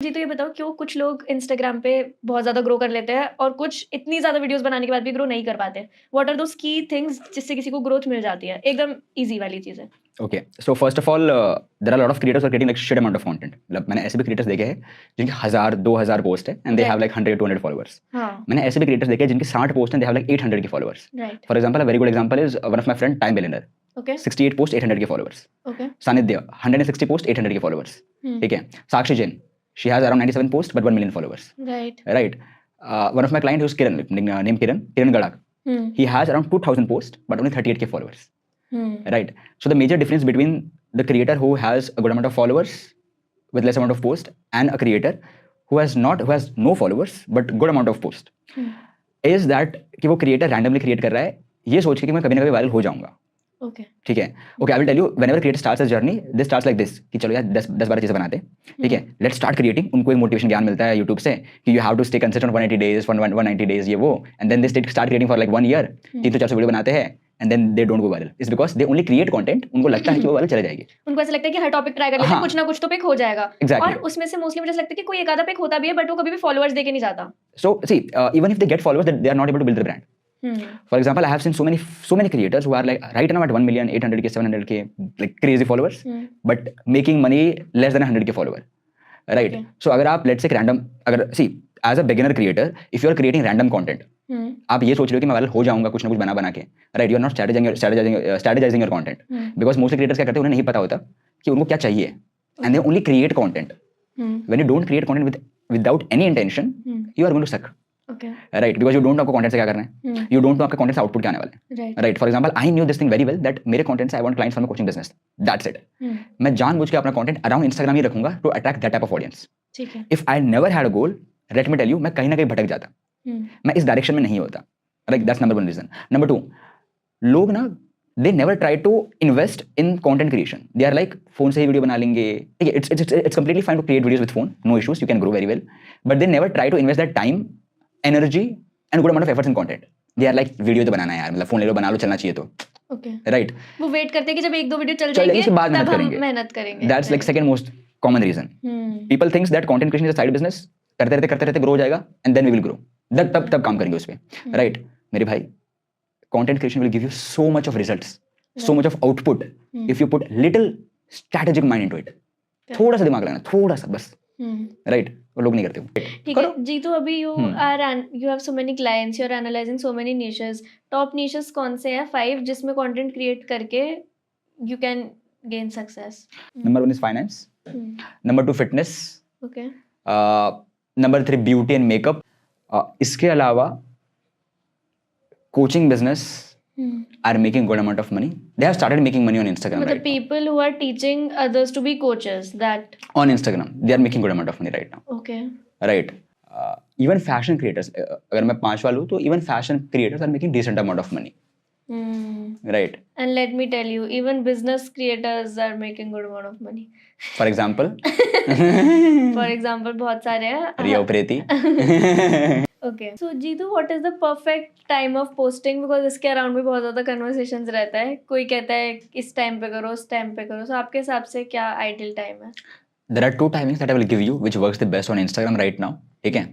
जी, तो ये बताओ क्यों कुछ लोग इंस्टाग्राम पे बहुत ज़्यादा ग्रो कर लेते हैं और कुछ इतनी ज़्यादा वीडियोज़ बनाने के बाद भी ग्रो नहीं कर पाते? व्हाट आर दोज़ की थिंग्स जिससे किसी को ग्रोथ मिल जाती है? एकदम ईज़ी वाली चीज़ें। Okay, so first of all there are lot of creators are creating like shit amount of content. मतलब मैंने ऐसे भी क्रिएटर्स देखे हैं जिनके 1000-2000 पोस्ट है and they have right. Like 100-200 followers. हाँ, मैंने ऐसे भी क्रिएटर्स देखे हैं जिनके 60 पोस्ट हैं, दे हैव लाइक 800 के followers. Right. For example, a very good example is one of my friend time billionaire. Okay, 68 post 800 के फॉलोअर्स। ओके। सानिध्य 160 पोस्ट 800 के फॉलोअर्स। हुँ, ठीक है। Sakshi Jain, she has around 97 post but 1 million followers. Right. Right. One of my client is Kiran, name Kiran Gadak. हुँ, He has around 2000 posts but only 38k followers. हुँ, Right. So the major difference between the creator who has a good amount of followers with less amount of post and a creator who has no followers but good amount of post hmm, is that कि वो creator randomly create कर रहा है ये सोच के कि मैं कभी ना कभी वायरल हो जाऊंगा। ओके। ठीक है। Okay, I will tell you whenever creator starts his journey this starts like this कि चलो यार 10-12 चीजें बनाते हैं। ठीक है, लेट्स स्टार्ट क्रिएटिंग। उनको एक मोटिवेशन ज्ञान मिलता है यूट्यूब से कि you have to stay consistent 180 days 190 days ये वो and then they start creating for like 1 year. 300-400 video बनाते हैं and then they don't go viral. It's because they only create content. उनको लगता है कि वो वायरल चले जाएगी। उनको ऐसा लगता है कि हर टॉपिक ट्राई कर लेते हैं, हाँ। कुछ ना कुछ तो पिक हो जाएगा। Exactly. और उसमें से मोस्टली मुझे ऐसा लगता है कि कोई एक आधा पिक होता भी है बट वो कभी भी फॉलोअर्स देके नहीं जाता। So see, even if they get followers, they are not able to build their brand. Hmm, For example, I have seen so many creators who are like right now at 1 million, 800k, 700k, like crazy followers, but making money less than 100k follower. Right. Okay. So अगर आप let's say random, अगर see as a beginner creator, if you are creating random content, आप ये सोच रहे हो कि मैं वायरल हो जाऊंगा कुछ ना कुछ बना के, right? You are not strategizing your content, because mostly creators क्या करते हैं, उन्हें नहीं पता होता कि उनको क्या चाहिए, and they only create content. When you don't create content without any intention, you are going to suck. Okay, right, because you don't know आपको कंटेंट से क्या करना है, यू डोंट नो आपके कंटेंट से आउटपुट क्या आने वाला है। Right. Right, for example I knew this thing very well that मेरे कंटेंट से I want clients for my coaching business, that's it. मैं जानबूझ के अपना कंटेंट अराउंड इंस्टाग्राम ही रखूंगा to attract that type of audience. ठीक है। If I never had a goal, let me tell you, मैं कहीं ना कहीं भटक जाता, मैं इस डायरेक्शन में नहीं होता। Right, that's number 1 reason. Number 2, लोग ना they never try to invest in content creation. They are like phone से ही वीडियो बना लेंगे। ठीक है, it's completely fine to create videos with phone, no issues, you can grow very well, but they never try to invest that time, energy and good amount of efforts in content. They are like video तो बनाना है यार, मतलब phone ले लो बना लो, चलना चाहिए तो। Okay, right, वो वेट करते हैं कि जब 1-2 वीडियो चल जाएगी जाएंगे उसके बाद तब मेहनत हम करेंगे। मेहनत करेंगे। That's like second most common reason. People thinks that content creation is a side business, करते रहते ग्रो हो जाएगा and then we will grow, तब काम करेंगे उस पे। राइट मेरे भाई, content creation will give you so much of results, so much of output if you put little strategic mind into it. थोड़ा सा दिमाग लगाना, थोड़ा सा बस। राइट, वो लोग नहीं करते वो। ठीक है जी, तो अभी you have so many clients, you are analysing so many niches. Top niches कौन से हैं 5 जिसमें कंटेंट क्रिएट करके you can gain success? Number 1 is finance, number 2 fitness, okay, number 3 beauty and makeup. इसके अलावा coaching business are making good amount of money. They have started making money on Instagram मतलब right now. people who are teaching others to be coaches, that On Instagram they are making good amount of money right now. okay, Right. Even fashion creators, अगर मैं 5 वाला हूँ तो even fashion creators are making decent amount of money. Right. and let me tell you, even business creators are making good amount of money. For example, For example बहुत सारे हैं। Riya Upreti. Okay, so Jeetu, what is the perfect time of posting? Because इसके around भी बहुत ज्यादा conversations रहता है, कोई कहता है इस टाइम पे करो, उस टाइम पे करो, सो आपके हिसाब से क्या आइडियल टाइम है? There are 2 timings that I will give you which works the best on Instagram right now. ठीक है,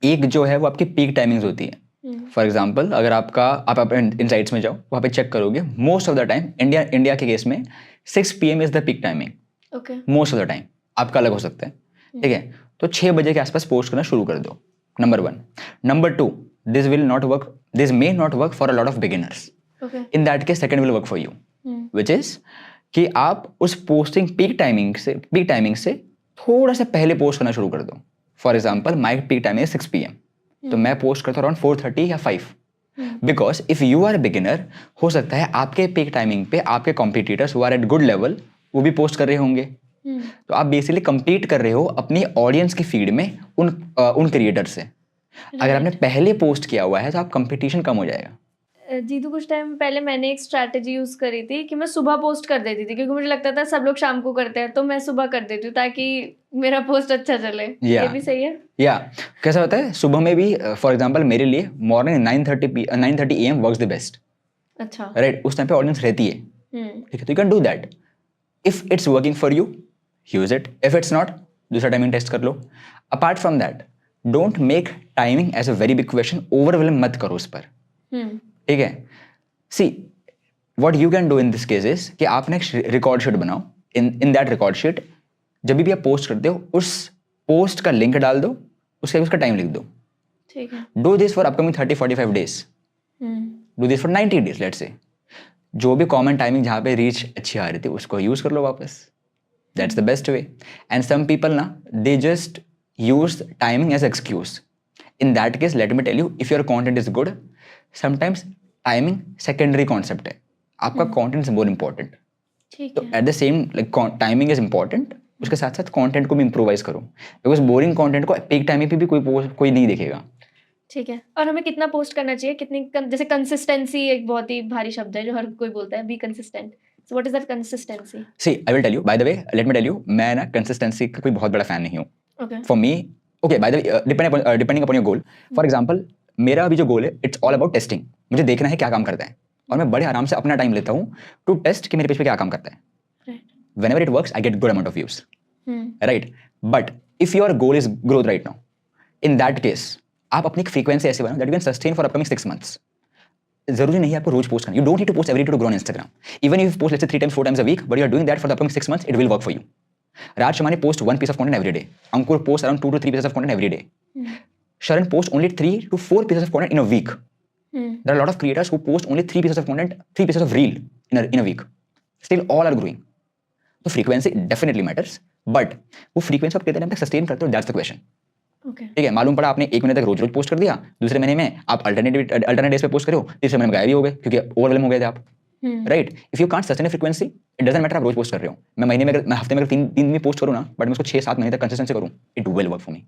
एक जो है वो आपकी पीक टाइमिंग्स होती है। फॉर एग्जाम्पल, अगर आप अपने इनसाइट्स में जाओ, वहाँ पे चेक करोगे, most of the time India के केस में 6 PM is the peak timing. Okay, most of the time, आपका अलग हो सकता है। ठीक है, तो 6 बजे के आसपास पोस्ट करना शुरू कर दो, number 1। Number 2, this may not work for a lot of beginners. Okay, in that case second will work for you, which is कि आप उस पोस्टिंग पीक टाइमिंग से थोड़ा सा पहले पोस्ट करना शुरू कर दो। For example, my peak timing है 6 PM, तो मैं पोस्ट करता हूँ अराउंड 4:30 या 5, because if you are beginner, हो सकता है आपके पीक टाइमिंग पे आपके competitors who are at good level वो भी पोस्ट कर रहे होंगे। तो आप बेसिकली compete कर रहे हो अपनी ऑडियंस की फीड में उन क्रिएटर से। अगर आपने पहले पोस्ट किया हुआ है तो आप कंपटीशन कम हो जाएगा। जीतू, कुछ टाइम पहले मैंने एक स्ट्रैटेजी यूज करी थी कि मैं सुबह पोस्ट कर देती थी, क्योंकि मुझे लगता था सब लोग शाम को करते हैं, तो मैं सुबह कर देती हूँ ताकि मेरा पोस्ट अच्छा चले। ये भी सही है? या कैसा होता है सुबह में भी, फॉर एग्जाम्पल मेरे लिए morning 9:30 AM works the best. अच्छा, राइट, उस टाइम पे ऑडियंस रहती है। ठीक है, तो you can do that. If it's working for you, use it. If it's not, दूसरा टाइमिंग टेस्ट कर लो. Apart from that don't make timing as a very big question, overwhelm मत करो उस पर. ठीक है. See what you can do in this case is कि आपने एक रिकॉर्ड शीट बनाओ. इन दैट रिकॉर्ड शीट जब भी आप पोस्ट करते हो उस पोस्ट का लिंक डाल दो, उसका टाइम लिख दो. ठीक है. Do this for upcoming 30-45 days. Do this for 90 days let's say. जो भी कॉमन टाइमिंग जहाँ पे रीच अच्छी आ रही थी उसको यूज कर लो वापस. That's the best way. And some people ना they just use timing as excuse. In that case let me tell you, if your content is good, sometimes timing secondary concept है. आपका कॉन्टेंट इज मोर इम्पॉर्टेंट. तो at the same like timing is important, उसके साथ साथ content को भी improvise करो. Because boring content को पीक टाइमिंग पे भी कोई नहीं देखेगा. ठीक है. और हमें कितना पोस्ट करना चाहिए, कितनी जैसे कंसिस्टेंसी एक बहुत ही भारी शब्द है जो हर कोई बोलता है, be consistent. So what is that consistency? See I will tell you, by the way let me tell you, मैं ना कंसिस्टेंसी का कोई बहुत बड़ा फैन नहीं हूँ. Okay. For me okay, bye the way depending upon your goal. For example मेरा अभी जो गोल है इट्स ऑल अबाउट टेस्टिंग. मुझे देखना है क्या काम करता है और मैं बड़े आराम से अपना टाइम लेता हूँ टू टेस्ट कि मेरे पेज पे क्या काम करता है. Whenever it works, I get good amount of views. Right? But if your goal is growth right now, in that case, आप अपनी एक frequency ऐसे बनाओ that you can sustain for upcoming 6 months. जरूरी नहीं है आपको रोज पोस्ट करना. You don't need to post every day to grow on Instagram. Even if you post let's say 3 times, 4 times a week, but you are doing that for the upcoming 6 months, it will work for you. Raj Shamani post 1 piece of content every day. Ankur post around 2 to 3 pieces of content every day. Sharan post only 3 to 4 pieces of content in a week. There are a lot of creators who post only 3 pieces of content, 3 pieces of reel in a week. Still all are growing. तो frequency definitely matters, but वो frequency आप कितने time तक sustain करते हो, that's the question. ठीक है. मालूम पड़ा आपने 1 महीने तक रोज रोज पोस्ट कर दिया, दूसरे महीने में आप अल्टरनेट डेज पे पोस्ट करो, तीसरे महीने में गायब ही हो गए क्योंकि ओवरवेलम हो गए थे आप. Right. If you can't sustain frequency, it doesn't matter आप रोज पोस्ट कर रहे हो. मैं हफ्ते में अगर 3 दिन में पोस्ट करूँ ना, बट मैं उसको 6-7 महीने तक कंसिस्टेंसी करूँ, it will work for me.